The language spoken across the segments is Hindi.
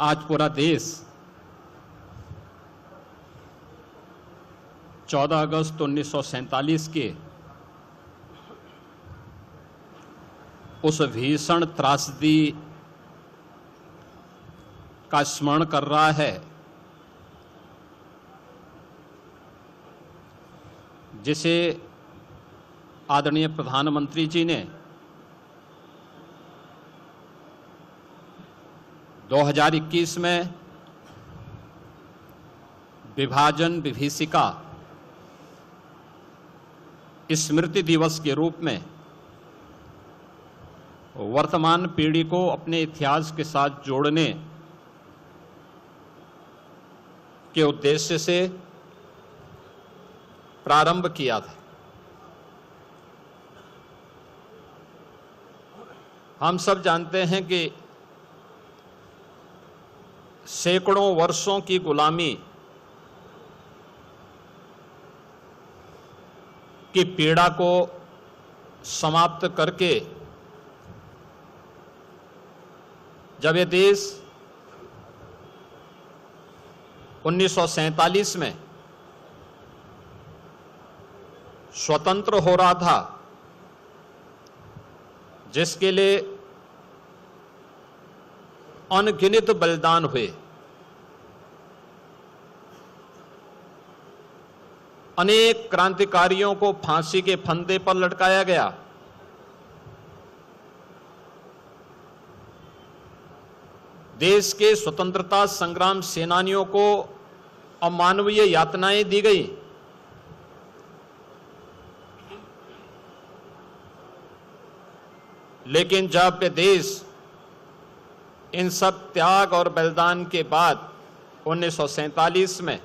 आज पूरा देश 14 अगस्त 1947 के उस भीषण त्रासदी का स्मरण कर रहा है जिसे आदरणीय प्रधानमंत्री जी ने 2021 में विभाजन विभीषिका स्मृति दिवस के रूप में वर्तमान पीढ़ी को अपने इतिहास के साथ जोड़ने के उद्देश्य से प्रारंभ किया था। हम सब जानते हैं कि सैकड़ों वर्षों की गुलामी की पीड़ा को समाप्त करके जब ये देश 1947 में स्वतंत्र हो रहा था, जिसके लिए अनगिनत बलिदान हुए, अनेक क्रांतिकारियों को फांसी के फंदे पर लटकाया गया, देश के स्वतंत्रता संग्राम सेनानियों को अमानवीय यातनाएं दी गई, लेकिन जब देश इन सब त्याग और बलिदान के बाद 1947 में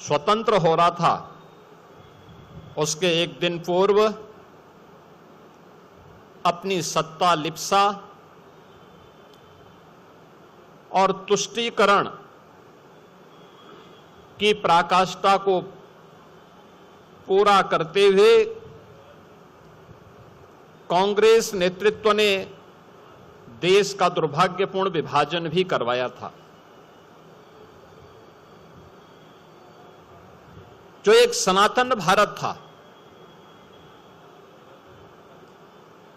स्वतंत्र हो रहा था, उसके एक दिन पूर्व अपनी सत्ता लिप्सा और तुष्टीकरण की पराकाष्ठा को पूरा करते हुए कांग्रेस नेतृत्व ने देश का दुर्भाग्यपूर्ण विभाजन भी करवाया था, जो एक सनातन भारत था,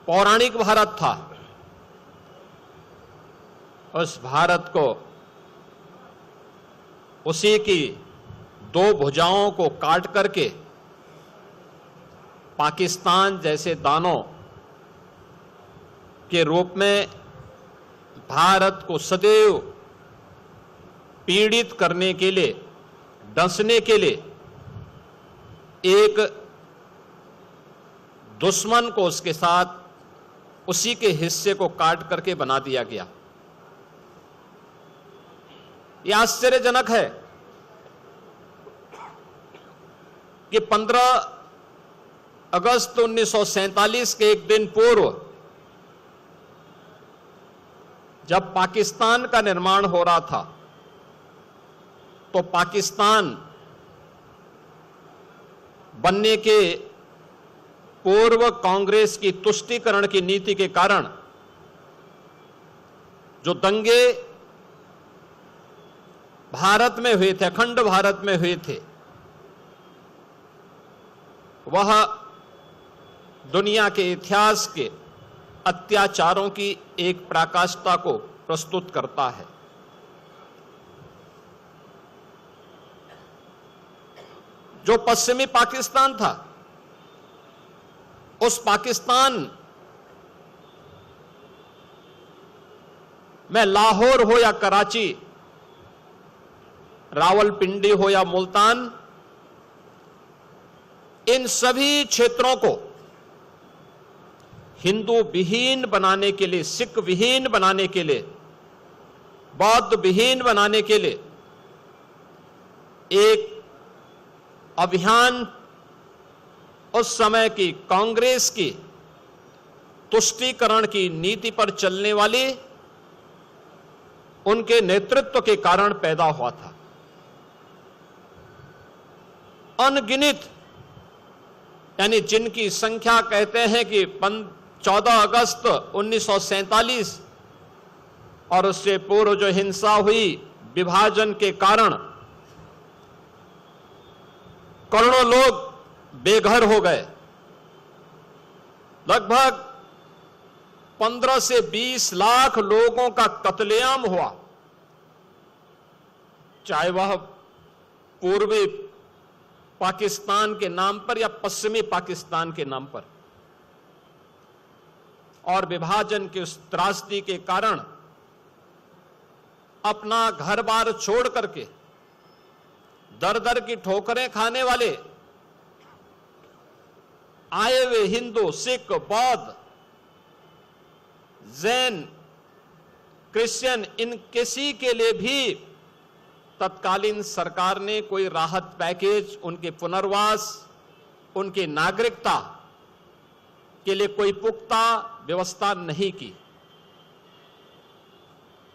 पौराणिक भारत था। उस भारत को, उसी की दो भुजाओं को काट करके पाकिस्तान जैसे दानों के रूप में भारत को सदैव पीड़ित करने के लिए, डसने के लिए एक दुश्मन को उसके साथ उसी के हिस्से को काट करके बना दिया गया। यह आश्चर्यजनक है कि 15 अगस्त 1947 के एक दिन पूर्व जब पाकिस्तान का निर्माण हो रहा था, तो पाकिस्तान बनने के पूर्व कांग्रेस की तुष्टीकरण की नीति के कारण जो दंगे भारत में हुए थे, अखंड भारत में हुए थे, वह दुनिया के इतिहास के अत्याचारों की एक पराकाष्ठा को प्रस्तुत करता है। जो पश्चिमी पाकिस्तान था, उस पाकिस्तान में लाहौर हो या कराची, रावलपिंडी हो या मुल्तान, इन सभी क्षेत्रों को हिंदू विहीन बनाने के लिए, सिख विहीन बनाने के लिए, बौद्ध विहीन बनाने के लिए एक अभियान उस समय की कांग्रेस की तुष्टीकरण की नीति पर चलने वाली उनके नेतृत्व के कारण पैदा हुआ था। अनगिनत, यानी जिनकी संख्या कहते हैं कि 14 अगस्त 1947 और उससे पूर्व जो हिंसा हुई विभाजन के कारण करोड़ों लोग बेघर हो गए। लगभग 15 से 20 लाख लोगों का कत्लेआम हुआ, चाहे वह पूर्वी पाकिस्तान के नाम पर या पश्चिमी पाकिस्तान के नाम पर। और विभाजन की उस त्रासदी के कारण अपना घर बार छोड़ करके दर दर की ठोकरें खाने वाले आए हुए हिंदू, सिख, बौद्ध, जैन, क्रिश्चियन, इन किसी के लिए भी तत्कालीन सरकार ने कोई राहत पैकेज, उनके पुनर्वास, उनकी नागरिकता के लिए कोई पुख्ता व्यवस्था नहीं की।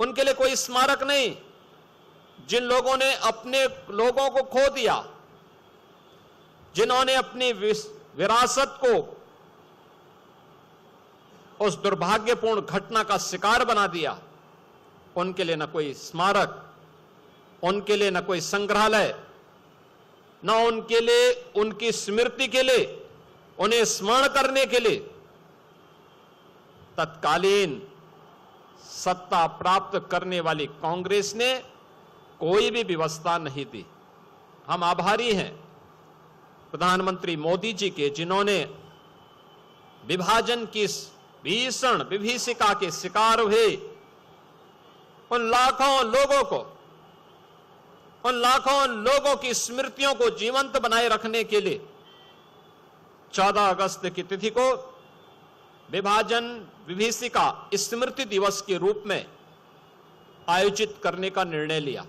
उनके लिए कोई स्मारक नहीं। जिन लोगों ने अपने लोगों को खो दिया, जिन्होंने अपनी विरासत को उस दुर्भाग्यपूर्ण घटना का शिकार बना दिया, उनके लिए न कोई स्मारक, उनके लिए न कोई संग्रहालय, न उनके लिए, उनकी स्मृति के लिए, उन्हें स्मरण करने के लिए तत्कालीन सत्ता प्राप्त करने वाली कांग्रेस ने कोई भी व्यवस्था नहीं दी। हम आभारी हैं प्रधानमंत्री मोदी जी के, जिन्होंने विभाजन की भीषण विभीषिका के शिकार हुए उन लाखों लोगों को, उन लाखों लोगों की स्मृतियों को जीवंत बनाए रखने के लिए 14 अगस्त की तिथि को विभाजन विभीषिका स्मृति दिवस के रूप में आयोजित करने का निर्णय लिया।